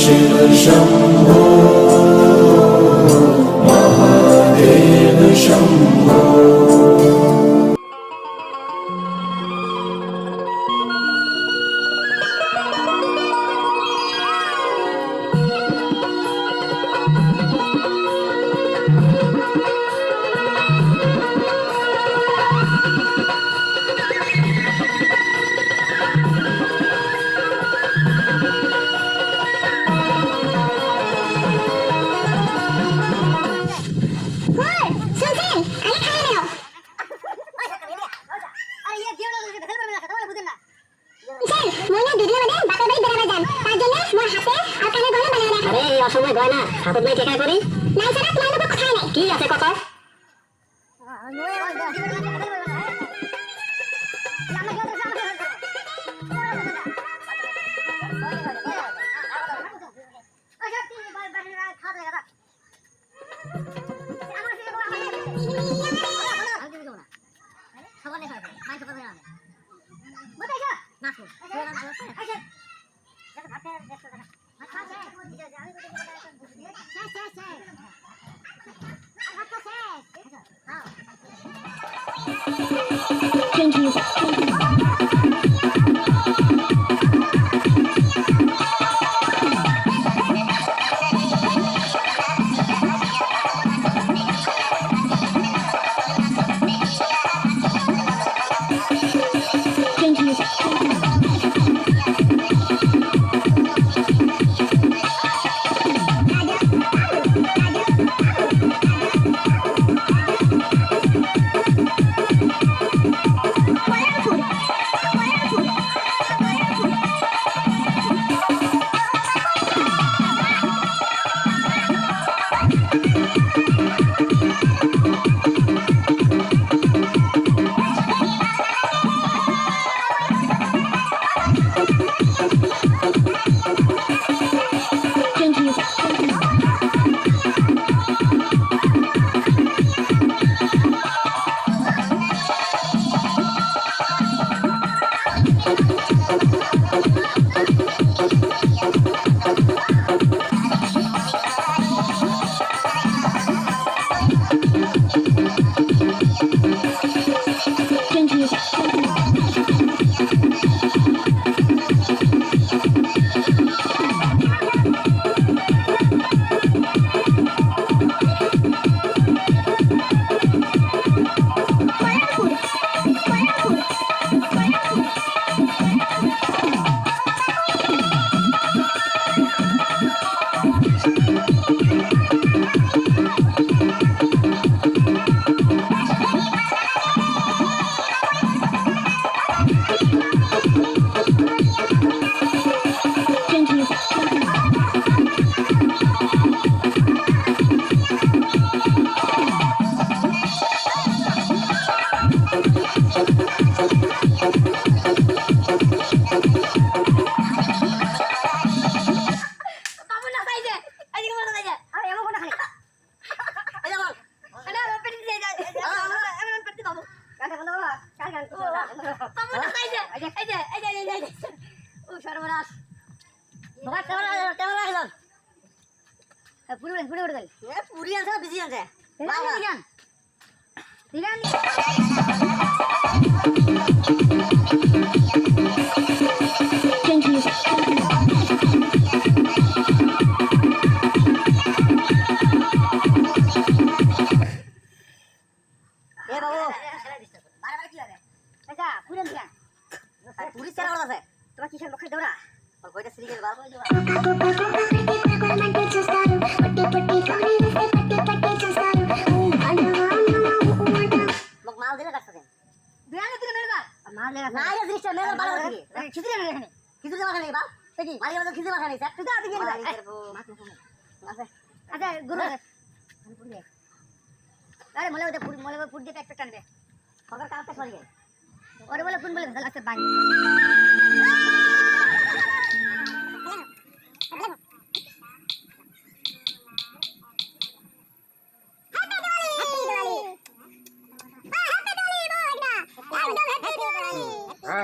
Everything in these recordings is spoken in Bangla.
शिव शम्भो महादेव शम्भो। অসময় গয়না হাতত নাই টেকা করি নাই ছাড়া তোমার লোক খায় নাই কি আছে কত Change music. Change music.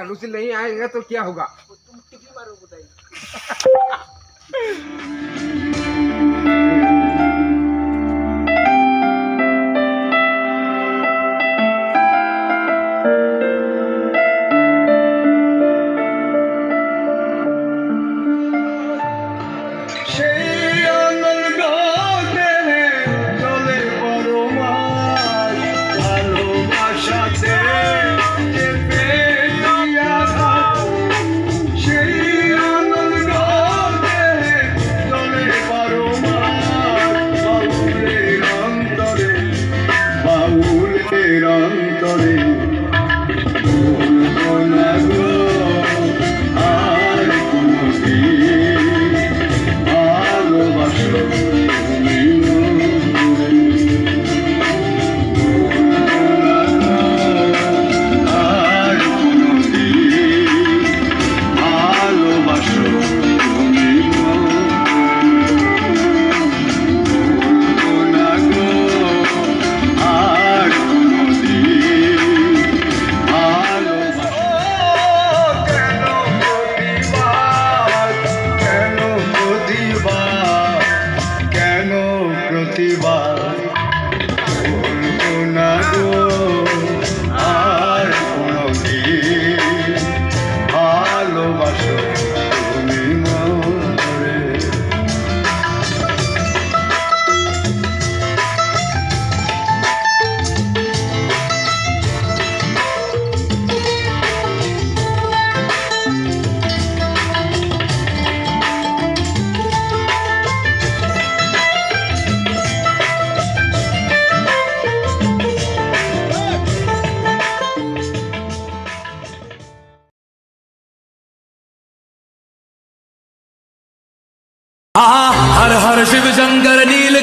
Lucy नहीं आएगा तो क्या होगा? সেই অনর্গতে চলে পরমার ভালোবাসাতে চেপে দিয়া থাক। সেই অনর্গতে চলে পরমার বাউলের অন্তরে, বাউলের অন্তরে ভুলবো না গো আর কোনোদিন ভালোবাসো তুমি মরে। ভুলবো না গো আর কোনোদিন ভালোবাসো তুমি মরে। ভুলবো না গো আর কোনোদিন ভালোবাসো। কেন প্রতিবাদ, কেন প্রতিবাদ, কেন প্রতিবাদ, বলবো না গো আর কোনোদিন ভালোবাসো তুমি মরে। हर हर शिव शंकर नील